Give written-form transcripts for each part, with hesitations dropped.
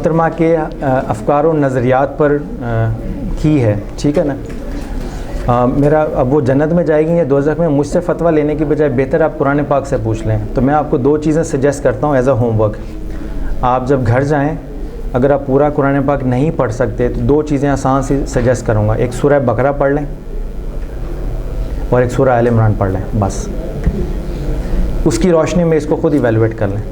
محترمہ کے افکار و نظریات پر کی ہے، ٹھیک ہے نا. میرا اب وہ جنت میں جائے گی یا دوزخ میں، مجھ سے فتویٰ لینے کی بجائے بہتر آپ قرآن پاک سے پوچھ لیں. تو میں آپ کو 2 چیزیں سجیسٹ کرتا ہوں ایز اے ہوم ورک. آپ جب گھر جائیں، اگر آپ پورا قرآن پاک نہیں پڑھ سکتے تو 2 چیزیں آسان سی سجیسٹ کروں گا. ایک سورہ بقرہ پڑھ لیں اور ایک سورہ آل عمران پڑھ لیں، بس. اس کی روشنی میں اس کو خود ایویلویٹ کر لیں،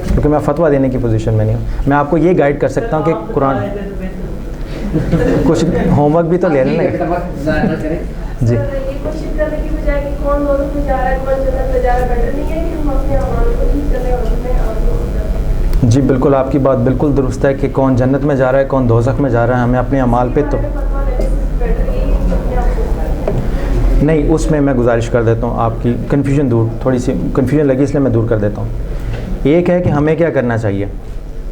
کیونکہ میں فتویٰ دینے کی پوزیشن میں نہیں ہوں. میں آپ کو یہ گائیڈ کر سکتا ہوں کہ قرآن کچھ ہوم ورک بھی تو لے لیں. جی جی بالکل، آپ کی بات بالکل درست ہے کہ کون جنت میں جا رہا ہے کون دوزخ میں جا رہا ہے. ہمیں اپنے اعمال پہ تو نہیں، اس میں گزارش کر دیتا ہوں آپ کی کنفیوژن دور، تھوڑی سی کنفیوژن لگی اس لیے میں دور کر دیتا ہوں. ایک ہے کہ ہمیں کیا کرنا چاہیے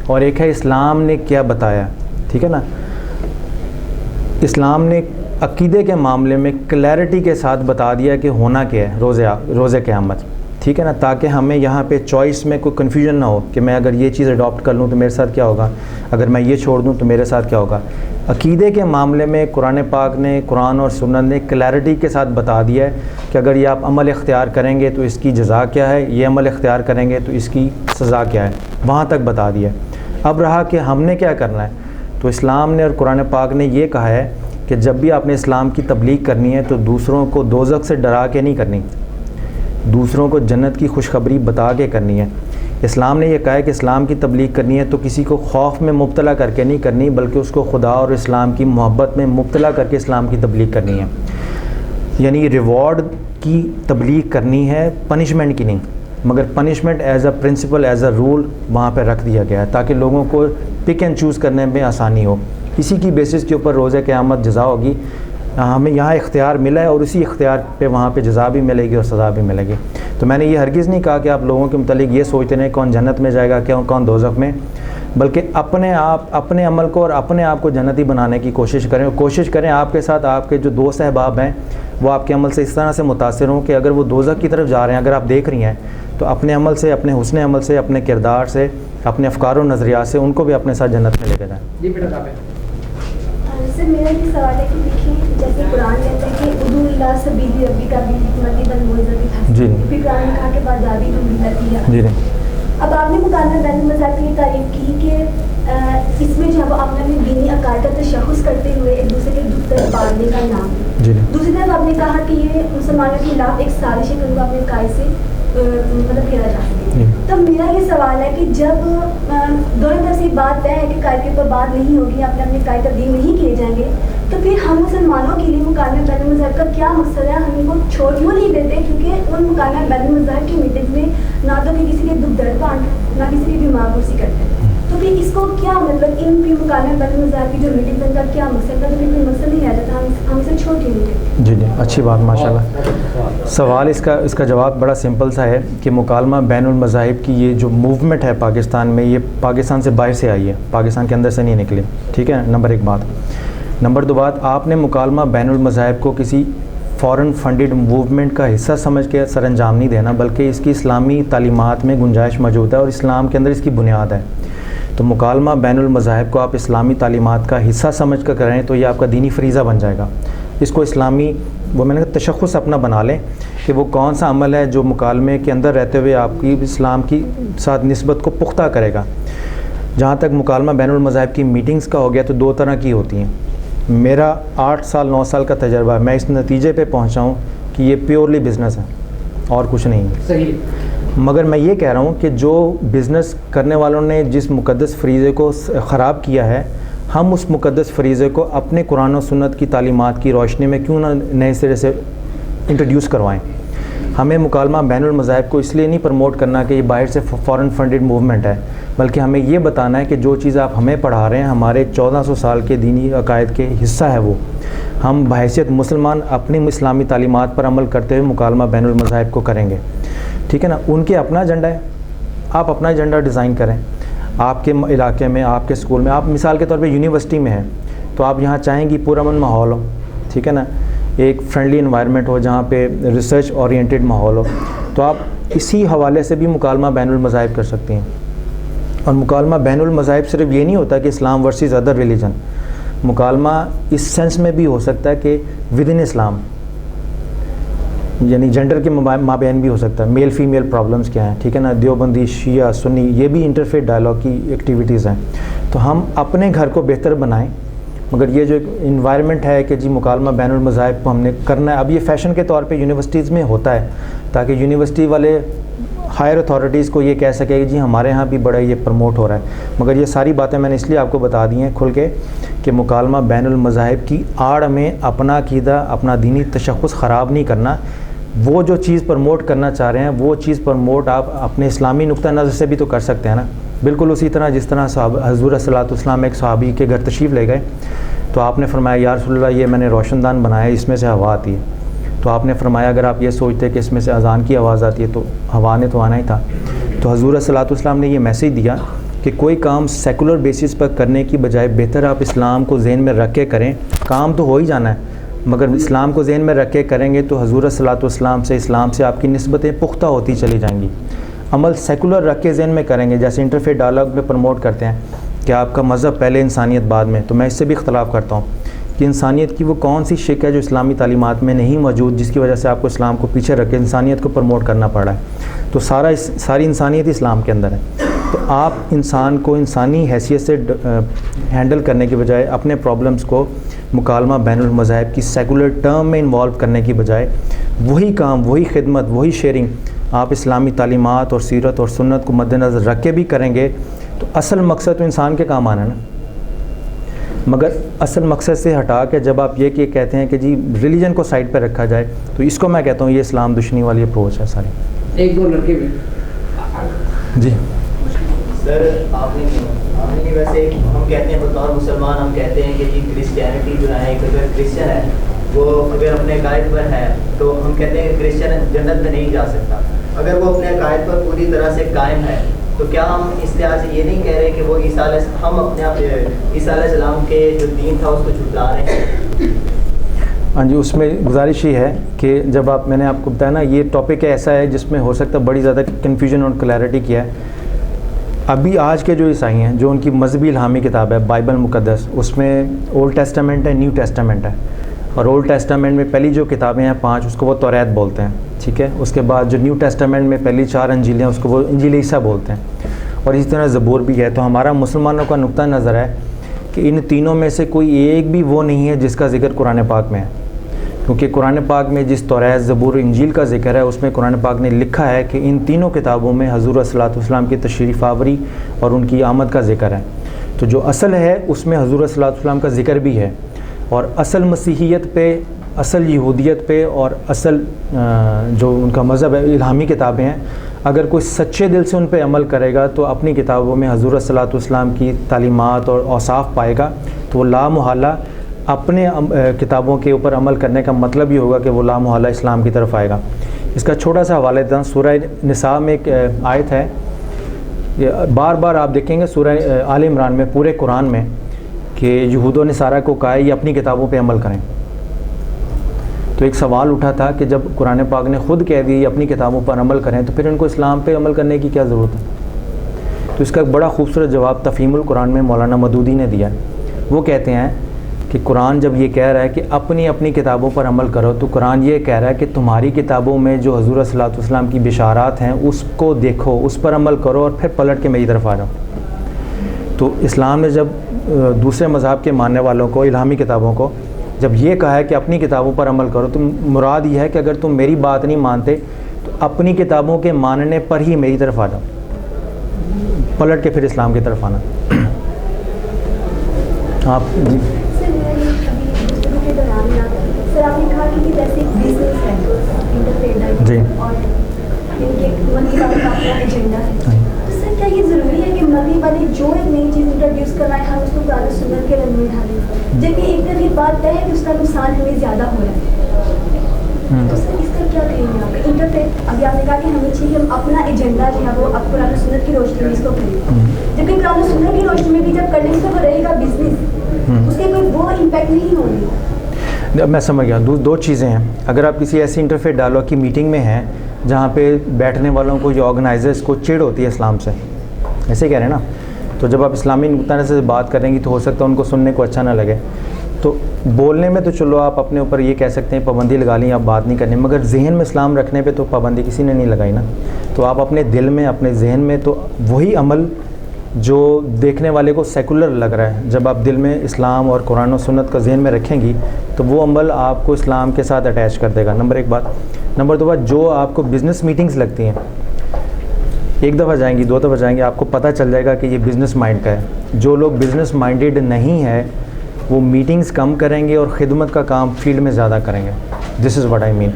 اور ایک ہے اسلام نے کیا بتایا، ٹھیک ہے نا. اسلام نے عقیدے کے معاملے میں کلیئرٹی کے ساتھ بتا دیا کہ ہونا کیا ہے روز قیامت، ٹھیک ہے نا، تاکہ ہمیں یہاں پہ چوائس میں کوئی کنفیوژن نہ ہو کہ میں اگر یہ چیز اڈاپٹ کر لوں تو میرے ساتھ کیا ہوگا، اگر میں یہ چھوڑ دوں تو میرے ساتھ کیا ہوگا. عقیدے کے معاملے میں قرآن پاک نے، قرآن اور سنت نے کلیئرٹی کے ساتھ بتا دیا ہے کہ اگر یہ آپ عمل اختیار کریں گے تو اس کی جزا کیا ہے، یہ عمل اختیار کریں گے تو اس کی سزا کیا ہے، وہاں تک بتا دیا ہے. اب رہا کہ ہم نے کیا کرنا ہے، تو اسلام نے اور قرآن پاک نے یہ کہا ہے کہ جب بھی آپ نے اسلام کی تبلیغ کرنی ہے تو دوسروں کو دوزخ سے ڈرا کے نہیں کرنی، دوسروں کو جنت کی خوشخبری بتا کے کرنی ہے. اسلام نے یہ کہا ہے کہ اسلام کی تبلیغ کرنی ہے تو کسی کو خوف میں مبتلا کر کے نہیں کرنی، بلکہ اس کو خدا اور اسلام کی محبت میں مبتلا کر کے اسلام کی تبلیغ کرنی ہے. یعنی ریوارڈ کی تبلیغ کرنی ہے، پنشمنٹ کی نہیں، مگر punishment as a principle, as a rule وہاں پہ رکھ دیا گیا ہے تاکہ لوگوں کو پک اینڈ چوز کرنے میں آسانی ہو. اسی کی بیسس کے اوپر روز قیامت جزا ہوگی. ہمیں یہاں اختیار ملا ہے اور اسی اختیار پہ وہاں پہ جزا بھی ملے گی اور سزا بھی ملے گی. تو میں نے یہ ہرگز نہیں کہا کہ آپ لوگوں کے متعلق یہ سوچتے رہیں کون جنت میں جائے گا کون دوزخ میں، بلکہ اپنے عمل کو اور اپنے آپ کو جنتی بنانے کی کوشش کریں. اور کوشش کریں آپ کے ساتھ آپ کے جو دوست احباب ہیں وہ آپ کے عمل سے اس طرح سے متاثر ہوں کہ اگر وہ دوزخ کی طرف جا رہے ہیں، اگر آپ دیکھ رہی ہیں، تو اپنے عمل سے، اپنے حسن عمل سے، اپنے کردار سے، اپنے افکار و نظریات سے ان کو بھی اپنے ساتھ جنت میں لے کے جائیں. جی بیٹا صاحب سر میرا یہ سوال ہے کہ دیکھیے جیسے قرآن کہتا ہے کہ ادعو الی سبیل ربک بالحکمت والموعظۃ جی پھر قرآن نے کہا کہ بادابی بالحکمت. جی اب آپ نے مکالمہ بین المذاہب کی تعریف کی کہ اس میں جب اپنے دینی عقائد کا تشخص کرتے ہوئے ایک دوسرے کے دکھ درد بانٹنے کا نام، دوسری طرف آپ نے کہا کہ یہ مسلمانوں کے خلاف ایک سازش ہے کہ ان کو اپنے عقائد سے مطلب پھیرا جا سکے. تو میرا یہ سوال ہے کہ جب دونوں طرف سے بات طے ہے کہ قائد کے اوپر بات نہیں ہوگی، اپنے قائد تبدیل نہیں کیے جائیں گے، تو پھر ہم مسلمانوں کے لیے مکالمہ بین المذاہب کا کیا مقصد ہے؟ ہم ان کو چھوڑ کیوں نہیں دیتے؟ کیونکہ ان مکالمہ بین المذاہب کی میٹنگ میں نہ تو کہ کسی کے دکھ درد بانٹ، نہ کسی کی بیمار پرسی کرتے ہیں. تو پھر اس کو کیا مطلب ان کی مکالمہ بین المذاہب کی جو میٹنگ ہے ان کا کیا مقصد تھا؟ تو پھر کوئی مقصد نہیں آ جاتا، ہم اسے چھوڑ کیوں نہیں دیتے؟ جی اچھی بات، ماشاء اللہ. سوال اس کا جواب بڑا سمپل سا ہے کہ مکالمہ بین المذاہب کی یہ جو موومنٹ ہے پاکستان میں، یہ پاکستان سے باہر سے آئی ہے، پاکستان کے اندر سے نہیں نکلی، ٹھیک ہے. نمبر 1 بات. نمبر 2 بات، آپ نے مکالمہ بین المذاہب کو کسی فورن فنڈڈ موومنٹ کا حصہ سمجھ کے سر انجام نہیں دینا، بلکہ اس کی اسلامی تعلیمات میں گنجائش موجود ہے اور اسلام کے اندر اس کی بنیاد ہے. تو مکالمہ بین المذاہب کو آپ اسلامی تعلیمات کا حصہ سمجھ کر کریں تو یہ آپ کا دینی فریضہ بن جائے گا. اس کو اسلامی میں نے کہا تشخص اپنا بنا لیں کہ وہ کون سا عمل ہے جو مکالمے کے اندر رہتے ہوئے آپ کی اسلام کی ساتھ نسبت کو پختہ کرے گا. جہاں تک مکالمہ بین المذاہب کی میٹنگز کا ہو گیا تو 2 طرح کی ہوتی ہیں. میرا 8 سال 9 سال کا تجربہ ہے، میں اس نتیجے پہ پہنچا ہوں کہ یہ پیورلی بزنس ہے اور کچھ نہیں ہے. صحیح. مگر میں یہ کہہ رہا ہوں کہ جو بزنس کرنے والوں نے جس مقدس فریضے کو خراب کیا ہے، ہم اس مقدس فریضے کو اپنے قرآن و سنت کی تعلیمات کی روشنی میں کیوں نہ نئے سرے سے انٹروڈیوس کروائیں. ہمیں مکالمہ بین المذاہب کو اس لیے نہیں پروموٹ کرنا کہ یہ باہر سے فورن فنڈڈ موومنٹ ہے، بلکہ ہمیں یہ بتانا ہے کہ جو چیز آپ ہمیں پڑھا رہے ہیں ہمارے 1400 سال کے دینی عقائد کے حصہ ہے. وہ ہم بحیثیت مسلمان اپنی اسلامی تعلیمات پر عمل کرتے ہوئے مکالمہ بین المذاہب کو کریں گے، ٹھیک ہے نا. ان کے اپنا ایجنڈا ہے، آپ اپنا ایجنڈا ڈیزائن کریں. آپ کے علاقے میں، آپ کے اسکول میں، آپ مثال کے طور پہ یونیورسٹی میں ہیں تو آپ یہاں چاہیں گی پورا ماحول ہو، ٹھیک ہے نا، ایک فرینڈلی انوائرمنٹ ہو جہاں پہ ریسرچ اورینٹیڈ ماحول ہو، تو آپ اسی حوالے سے بھی مکالمہ بین المذاہب کر سکتے ہیں. اور مکالمہ بین المذاہب صرف یہ نہیں ہوتا کہ اسلام ورسز ادر ریلیجن، مکالمہ اس سینس میں بھی ہو سکتا ہے کہ ود ان اسلام، یعنی جینڈر کے مابین بھی ہو سکتا ہے، میل فیمیل پرابلمس کیا ہیں، ٹھیک ہے نا، دیوبندی شیعہ سنی، یہ بھی انٹرفیتھ ڈائلاگ کی ایکٹیویٹیز ہیں. تو ہم اپنے گھر کو بہتر بنائیں، مگر یہ جو انوائرمنٹ ہے کہ جی مکالمہ بین المذاہب کو ہم نے کرنا ہے، اب یہ فیشن کے طور پہ یونیورسٹیز میں ہوتا ہے تاکہ یونیورسٹی والے ہائر اتھارٹیز کو یہ کہہ سکے کہ جی ہمارے ہاں بھی بڑا یہ پروموٹ ہو رہا ہے. مگر یہ ساری باتیں میں نے اس لیے آپ کو بتا دی ہیں کھل کے کہ مکالمہ بین المذاہب کی آڑ میں اپنا عقیدہ، اپنا دینی تشخص خراب نہیں کرنا. وہ جو چیز پروموٹ کرنا چاہ رہے ہیں وہ چیز پروموٹ آپ اپنے اسلامی نقطہ نظر سے بھی تو کر سکتے ہیں نا. بالکل اسی طرح جس طرح حضور صلی اللہ علیہ وسلم ایک صحابی کے گھر تشریف لے گئے تو آپ نے فرمایا یا رسول اللہ یہ میں نے روشن دان بنایا ہے، اس میں سے ہوا آتی ہے. تو آپ نے فرمایا اگر آپ یہ سوچتے کہ اس میں سے اذان کی آواز آتی ہے تو ہوا نے تو آنا ہی تھا. تو حضور صلی اللہ علیہ وسلم نے یہ میسیج دیا کہ کوئی کام سیکولر بیسس پر کرنے کی بجائے بہتر آپ اسلام کو ذہن میں رکھ کے کریں. کام تو ہو ہی جانا ہے مگر اسلام کو ذہن میں رکھ کے کریں گے تو حضور صلی اللہ علیہ وسلم سے اسلام سے آپ کی نسبتیں پختہ ہوتی چلی جائیں گی. عمل سیکولر رکھ کے ذہن میں کریں گے، جیسے انٹرفیتھ ڈائلاگ میں پروموٹ کرتے ہیں کہ آپ کا مذہب پہلے انسانیت بعد میں. تو میں اس سے بھی اختلاف کرتا ہوں کہ انسانیت کی وہ کون سی شک ہے جو اسلامی تعلیمات میں نہیں موجود جس کی وجہ سے آپ کو اسلام کو پیچھے رکھ کے انسانیت کو پروموٹ کرنا پڑ رہا ہے. تو ساری انسانیت اسلام کے اندر ہے. تو آپ انسان کو انسانی حیثیت سے ہینڈل کرنے کی بجائے اپنے پرابلمس کو مکالمہ بین المذاہب کی سیکولر ٹرم میں انوالو کرنے کی بجائے وہی کام، وہی خدمت، وہی شیئرنگ آپ اسلامی تعلیمات اور سیرت اور سنت کو مد نظر رکھ کے بھی کریں گے تو اصل مقصد تو انسان کے کام آنا ہے نا. مگر اصل مقصد سے ہٹا کے جب آپ یہ کہتے ہیں کہ جی ریلیجن کو سائڈ پہ رکھا جائے تو اس کو میں کہتا ہوں یہ اسلام دشمنی والی اپروچ ہے ساری. ایک دو لڑکے بھی جی سر آپ نے ویسے ہم کہتے ہیں بطور مسلمان ہم کہتے ہیں کہ جی کرسچینٹی جو ہے ایک اگر کرسچن ہے وہ اگر اپنے عقائد پر ہے تو ہم کہتے ہیں کہ کرسچن جنت میں نہیں جا سکتا. اگر وہ اپنے عقائد پر پوری طرح سے قائم ہے تو کیا ہم اس لحاظ سے یہ نہیں کہہ رہے کہ وہ ہم اپنے آپ عیسیٰ علیہ السلام کے جو دین تھا اس کو جھٹلا رہے ہیں؟ ہاں جی، اس میں گزارش یہ ہے کہ جب میں نے آپ کو بتایا نا یہ ٹاپک ایسا ہے جس میں ہو سکتا ہے بڑی زیادہ کنفیوژن اور کلیئرٹی کیا ہے. ابھی آج کے جو عیسائی ہیں جو ان کی مذہبی الہامی کتاب ہے بائبل مقدس، اس میں اولڈ ٹیسٹامنٹ ہے، نیو ٹیسٹامنٹ ہے. اور اولڈ ٹیسٹامنٹ میں پہلی جو کتابیں ہیں 5 اس کو وہ توریت بولتے ہیں، ٹھیک ہے. اس کے بعد جو نیو ٹیسٹامنٹ میں پہلی 4 انجیلیں اس کو وہ انجیل عیسیٰ بولتے ہیں. اور اسی طرح زبور بھی ہے. تو ہمارا مسلمانوں کا نقطہ نظر ہے کہ ان تینوں میں سے کوئی ایک بھی وہ نہیں ہے جس کا ذکر قرآن پاک میں ہے، کیونکہ قرآن پاک میں جس توریت، زبور، انجیل کا ذکر ہے اس میں قرآن پاک نے لکھا ہے کہ ان تینوں کتابوں میں حضور صلی اللہ علیہ وسلم کی تشریف آوری اور ان کی آمد کا ذکر ہے. تو جو اصل ہے اس میں حضور صلی اللہ علیہ وسلم کا ذکر بھی ہے. اور اصل مسیحیت پہ، اصل یہودیت پہ اور اصل جو ان کا مذہب ہے الہامی کتابیں ہیں، اگر کوئی سچے دل سے ان پہ عمل کرے گا تو اپنی کتابوں میں حضور صلی اللہ علیہ وسلم کی تعلیمات اور اوصاف پائے گا. تو وہ لا محالہ اپنے کتابوں کے اوپر عمل کرنے کا مطلب یہ ہوگا کہ وہ لا محالہ اسلام کی طرف آئے گا. اس کا چھوٹا سا حوالہ دیتا ہوں. سورہ نساء میں ایک آیت ہے، یہ بار بار آپ دیکھیں گے سورہ آل عمران میں، پورے قرآن میں، کہ یہود و نصارہ کو کہا ہے یہ اپنی کتابوں پہ عمل کریں. تو ایک سوال اٹھا تھا کہ جب قرآن پاک نے خود کہہ دی یہ اپنی کتابوں پر عمل کریں تو پھر ان کو اسلام پہ عمل کرنے کی کیا ضرورت ہے؟ تو اس کا ایک بڑا خوبصورت جواب تفہیم القرآن میں مولانا مودودی نے دیا. وہ کہتے ہیں کہ قرآن جب یہ کہہ رہا ہے کہ اپنی کتابوں پر عمل کرو تو قرآن یہ کہہ رہا ہے کہ تمہاری کتابوں میں جو حضور صلی اللہ علیہ وسلم کی بشارات ہیں اس کو دیکھو، اس پر عمل کرو اور پھر پلٹ کے میری طرف آ جاؤ. تو اسلام نے جب دوسرے مذہب کے ماننے والوں کو، الہامی کتابوں کو جب یہ کہا ہے کہ اپنی کتابوں پر عمل کرو تو مراد یہ ہے کہ اگر تم میری بات نہیں مانتے تو اپنی کتابوں کے ماننے پر ہی میری طرف آ جاؤ، پلٹ کے پھر اسلام کی طرف آنا. آپ جی سر آپ نے کہا کہ جیسے ایک بزنس ہے جی اور ان کے مذہب والے کا اپنا ایجنڈا ہے، تو سر کیا یہ ضروری ہے کہ مذہب والے جو ایک نئی چیز انٹروڈیوس کروائے ہم اس کو قرآن و سنت کے رنگ میں ڈالیں، جبکہ ایک طرح یہ بات طے ہے کہ اس کا نقصان ہمیں زیادہ ہو رہا ہے؟ تو سر اس کا کیا کہیں گے آپ؟ انٹرفیتھ ابھی آپ نے کہا کہ ہمیں چاہیے ہم اپنا ایجنڈا جو ہے وہ اب قرآن و سنت کی روشنی میں اس کو کریں، جبکہ قرآن و سنت کی روشنی میں بھی جب کرنے سے وہ رہے گا بزنس، اس کے کوئی وہ امپیکٹ نہیں ہوگی. اب میں سمجھ گیا. دو چیزیں ہیں. اگر آپ کسی ایسی انٹرفیتھ ڈائلاگ کی میٹنگ میں ہیں جہاں پہ بیٹھنے والوں کو یا آرگنائزرز کو چڑ ہوتی ہے اسلام سے، ایسے کہہ رہے ہیں نا، تو جب آپ اسلامی نقطہ نظر سے بات کریں گی تو ہو سکتا ہے ان کو سننے کو اچھا نہ لگے. تو بولنے میں تو چلو آپ اپنے اوپر یہ کہہ سکتے ہیں پابندی لگا لیں آپ بات نہیں کرنی, مگر ذہن میں اسلام رکھنے پہ تو پابندی کسی نے نہیں لگائی نا. تو آپ اپنے دل میں اپنے ذہن میں تو وہی عمل جو دیکھنے والے کو سیکولر لگ رہا ہے, جب آپ دل میں اسلام اور قرآن و سنت کا ذہن میں رکھیں گی تو وہ عمل آپ کو اسلام کے ساتھ اٹیچ کر دے گا. نمبر 1 بات. نمبر 2 بات, جو آپ کو بزنس میٹنگز لگتی ہیں, ایک دفعہ جائیں گی 2 دفعہ جائیں گے, آپ کو پتہ چل جائے گا کہ یہ بزنس مائنڈ کا ہے. جو لوگ بزنس مائنڈیڈ نہیں ہے وہ میٹنگز کم کریں گے اور خدمت کا کام فیلڈ میں زیادہ کریں گے. دس از واٹ آئی مین.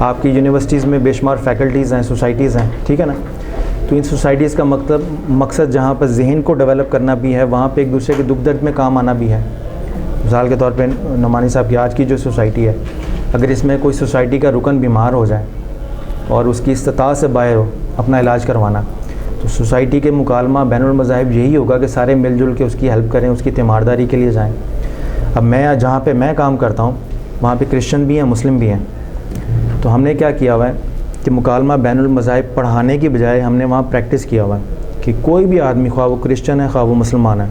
آپ کی یونیورسٹیز میں بے شمار فیکلٹیز ہیں, سوسائٹیز ہیں, ٹھیک ہے نا. تو ان سوسائٹیز کا مقصد جہاں پر ذہن کو ڈیولپ کرنا بھی ہے, وہاں پہ ایک دوسرے کے دکھ درد میں کام آنا بھی ہے. مثال کے طور پہ نعمانی صاحب کی آج کی جو سوسائٹی ہے, اگر اس میں کوئی سوسائٹی کا رکن بیمار ہو جائے اور اس کی استطاعت سے باہر ہو اپنا علاج کروانا, تو سوسائٹی کے مکالمہ بین المذاہب یہی ہوگا کہ سارے مل جل کے اس کی ہیلپ کریں, اس کی تیمارداری کے لیے جائیں. اب میں جہاں پہ میں کام کرتا ہوں وہاں پہ کرسچن بھی ہیں, مسلم بھی ہیں. تو ہم نے کیا کیا ہوا ہے کہ مکالمہ بین المذاہب پڑھانے کی بجائے ہم نے وہاں پریکٹس کیا ہوا ہے کہ کوئی بھی آدمی, خواہ وہ کرسچن ہے خواہ وہ مسلمان ہے,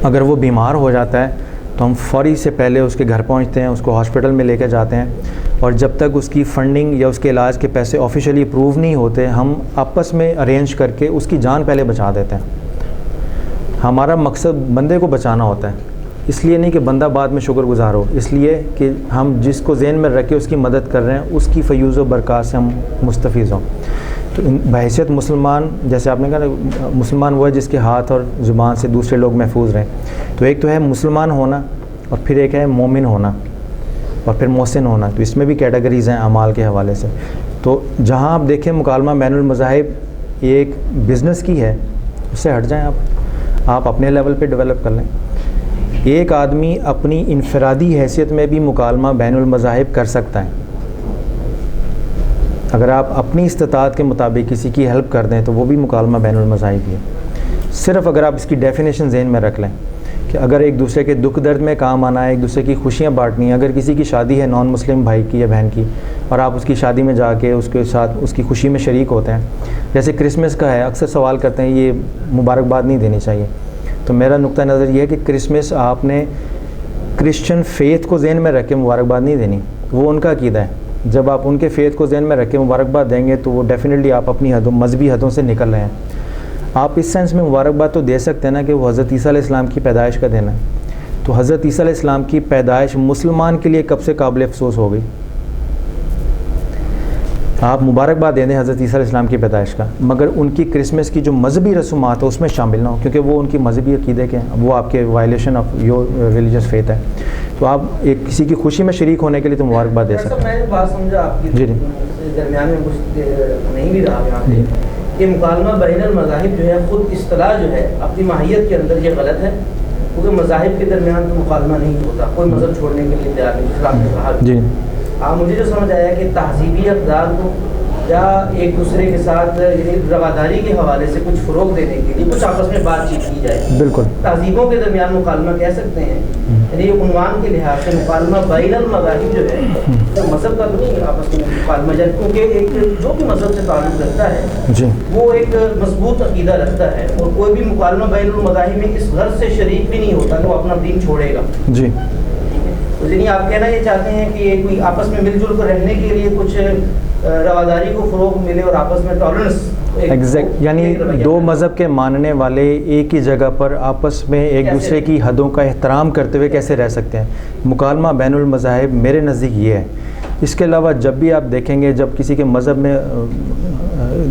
اگر وہ بیمار ہو جاتا ہے تو ہم فوری سے پہلے اس کے گھر پہنچتے ہیں, اس کو ہاسپٹل میں لے کے جاتے ہیں, اور جب تک اس کی فنڈنگ یا اس کے علاج کے پیسے آفیشلی اپروو نہیں ہوتے ہم آپس میں ارینج کر کے اس کی جان پہلے بچا دیتے ہیں. ہمارا مقصد بندے کو بچانا ہوتا ہے, اس لیے نہیں کہ بندہ بعد میں شکر گزار ہو, اس لیے کہ ہم جس کو ذہن میں رکھ کے اس کی مدد کر رہے ہیں اس کی فیوز و برکات سے ہم مستفیض ہوں. تو بحیثیت مسلمان, جیسے آپ نے کہا مسلمان وہ ہے جس کے ہاتھ اور زبان سے دوسرے لوگ محفوظ رہیں. تو ایک تو ہے مسلمان ہونا اور پھر ایک ہے مومن ہونا اور پھر محسن ہونا. تو اس میں بھی کیٹیگریز ہیں اعمال کے حوالے سے. تو جہاں آپ دیکھیں مکالمہ بین المذاہب ایک بزنس کی ہے, اس سے ہٹ جائیں, آپ اپنے لیول پہ ڈیولپ کر لیں. ایک آدمی اپنی انفرادی حیثیت میں بھی مکالمہ بین المذاہب کر سکتا ہے. اگر آپ اپنی استطاعت کے مطابق کسی کی ہیلپ کر دیں تو وہ بھی مکالمہ بین المذاہب ہی ہے. صرف اگر آپ اس کی ڈیفینیشن ذہن میں رکھ لیں کہ اگر ایک دوسرے کے دکھ درد میں کام آنا ہے, ایک دوسرے کی خوشیاں بانٹنی ہیں. اگر کسی کی شادی ہے نان مسلم بھائی کی یا بہن کی, اور آپ اس کی شادی میں جا کے اس کے ساتھ اس کی خوشی میں شریک ہوتے ہیں, جیسے کرسمس کا ہے, اکثر سوال کرتے ہیں یہ مبارکباد نہیں دینی چاہیے. تو میرا نقطہ نظر یہ ہے کہ کرسمس آپ نے کرسچن فیتھ کو ذہن میں رکھ کے مبارکباد نہیں دینی, وہ ان کا عقیدہ ہے. جب آپ ان کے فیتھ کو ذہن میں رکھ کے مبارکباد دیں گے تو وہ ڈیفینیٹلی آپ اپنی مذہبی حدوں سے نکل رہے ہیں. آپ اس سینس میں مبارکباد تو دے سکتے ہیں نا کہ وہ حضرت عیسیٰ علیہ السلام کی پیدائش کا دن ہے. تو حضرت عیسیٰ علیہ السلام کی پیدائش مسلمان کے لیے کب سے قابل افسوس ہو گئی؟ آپ مبارکباد دے دیں حضرت عیسیٰ علیہ السلام کی پیدائش کا, مگر ان کی کرسمس کی جو مذہبی رسومات ہے اس میں شامل نہ ہو, کیونکہ وہ ان کی مذہبی عقیدے کے ہیں, وہ آپ کے violation of your religious faith ہے. تو آپ ایک کسی کی خوشی میں شریک ہونے کے لیے تو مبارکباد دے سکتے ہیں. میں بات سمجھا آپ کی, جی درمیان میں کچھ نہیں بھی رہا یہاں پہ کہ مکالمہ بین المذاہب جو ہے خود اصطلاح جو ہے اپنی ماہیت کے اندر یہ غلط ہے, کیونکہ مذاہب کے درمیان تو مکالمہ نہیں ہوتا, کوئی مذہب چھوڑنے کے لیے تیار نہیں. اسلام نے کہا جی مجھے جو سمجھ آیا کہ تہذیبی اقدار کو یا ایک دوسرے کے ساتھ یعنی رواداری کے حوالے سے کچھ فروغ دینے کے لیے کچھ آپس میں بات چیت کی جائے. بالکل تہذیبوں کے درمیان مکالمہ کہہ سکتے ہیں, یعنی عنوان کے لحاظ سے مکالمہ بین المذاہب جو ہے تو مذہب کا تو نہیں آپس میں مکالمہ جائے, کیونکہ ایک جو بھی مذہب سے تعلق رکھتا ہے وہ ایک مضبوط عقیدہ رکھتا ہے, اور کوئی بھی مکالمہ بین المذاہب میں اس غرض سے شریک بھی نہیں ہوتا کہ وہ اپنا دین چھوڑے گا. جی یعنی آپ کہنا یہ چاہتے ہیں کہ یہ کوئی آپس میں مل جل کر رہنے کے لیے کچھ رواداری کو فروغ ملے اور آپس میں ٹالرنس ایگزیکٹ, یعنی دو مذہب کے ماننے والے ایک ہی جگہ پر آپس میں ایک دوسرے کی حدوں کا احترام کرتے ہوئے کیسے رہ سکتے ہیں. مکالمہ بین المذاہب میرے نزدیک یہ ہے. اس کے علاوہ جب بھی آپ دیکھیں گے جب کسی کے مذہب میں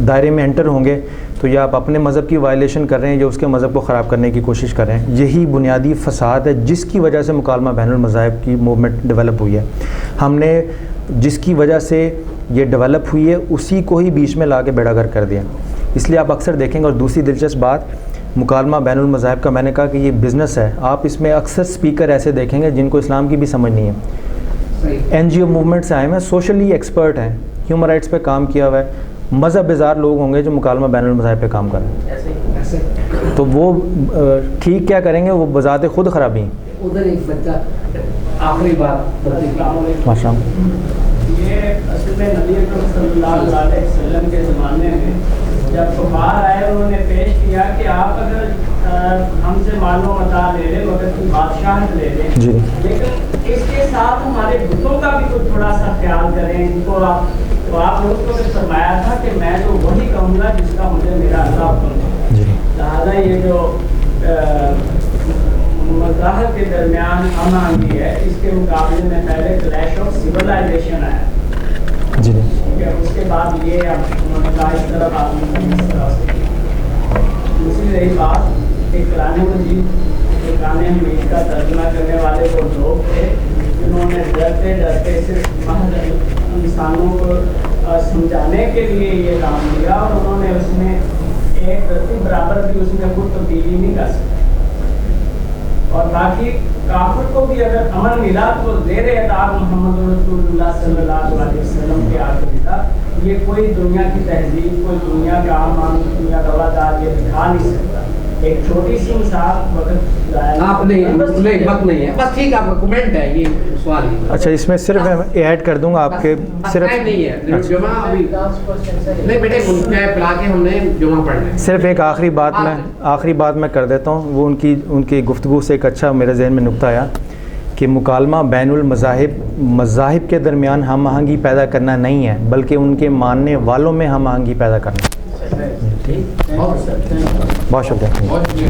دائرے میں انٹر ہوں گے تو یا آپ اپنے مذہب کی وائلیشن کر رہے ہیں یا اس کے مذہب کو خراب کرنے کی کوشش کر رہے ہیں. یہی بنیادی فساد ہے جس کی وجہ سے مکالمہ بین المذاہب کی موومنٹ ڈیولپ ہوئی ہے. ہم نے جس کی وجہ سے یہ ڈیولپ ہوئی ہے اسی کو ہی بیچ میں لا کے بیڑا گرک کر دیا. اس لیے آپ اکثر دیکھیں گے. اور دوسری دلچسپ بات, مکالمہ بین المذاہب کا میں نے کہا کہ یہ بزنس ہے. آپ اس میں اکثر سپیکر ایسے دیکھیں گے جن کو اسلام کی بھی سمجھ نہیں ہے, این جی او موومنٹ سے آئے ہیں, سوشلی ایکسپرٹ ہیں, ہیومن رائٹس پہ کام کیا ہوا ہے, مذہب بیزار لوگ ہوں گے جو مکالمہ بین المذاہب پہ کام کر رہے ہیں. تو وہ ٹھیک کیا کریں گے, وہ بذات خود خرابی ہیں. ادھر ایک بچہ آخری بات ماشاء اللہ, یہ اصل میں نبی اکرم صلی اللہ علیہ وسلم کے زمانے میں جب کفار آئے انہوں نے پیش کیا کہ آپ اگر ہم سے مال و متاع لے لیں مگر کوئی بادشاہت لے لیں جی لیکن اس کے ساتھ ہمارے بتوں کا بھی کچھ تھوڑا سا خیال کریں ان کو تو آپ لوگوں کو فرمایا تھا کہ میں تو وہی کہوں گا جس کا مجھے میرا اللہ حکم ہے. لہٰذا یہ جو مذاہب کے درمیان ہم آہنگی ہے اس کے مقابلے میں پہلے کلیش آف سیولائزیشن آیا جی ٹھیک ہے. اس کے بعد یہ اب انہوں نے کہا اس طرف آدمی اس طرح سے. دوسری رہی بات کہ قرآن مجید قرآن حمید کا ترجمہ کرنے والے وہ لوگ تھے جنہوں نے ڈرتے ڈرتے صرف محض انسانوں کو سمجھانے کے لیے یہ کام کیا اور انہوں نے اس میں ایک رتی برابر بھی اس میں خود تبدیلی نہیں کر سکتے. اور باقی کافر کو بھی اگر امن ملا تو زیر اطاعت محمد رسول اللہ صلی اللہ علیہ وسلم کے آگے ملا. یہ کوئی دنیا کی تہذیب کوئی دنیا کا عام دنیا کا روادار یہ دکھا نہیں سکتا. ایک چھوٹی سی مثال وقت آپ نہیں وقت نہیں ہے بس ٹھیک آپ کا کمنٹ ہے یہ سوال ہی. اچھا اس میں صرف ایڈ کر دوں گا آپ کے صرف نہیں ہے جمعہ ابھی نہیں بیٹے میں پلا کے ہم نے جمعہ پڑھنا ہے. صرف ایک آخری بات میں کر دیتا ہوں. وہ ان کی گفتگو سے ایک اچھا میرے ذہن میں نکتہ آیا کہ مکالمہ بین مذاہب کے درمیان ہم آہنگی پیدا کرنا نہیں ہے بلکہ ان کے ماننے والوں میں ہم آہنگی پیدا کرنا. بہت شکریہ.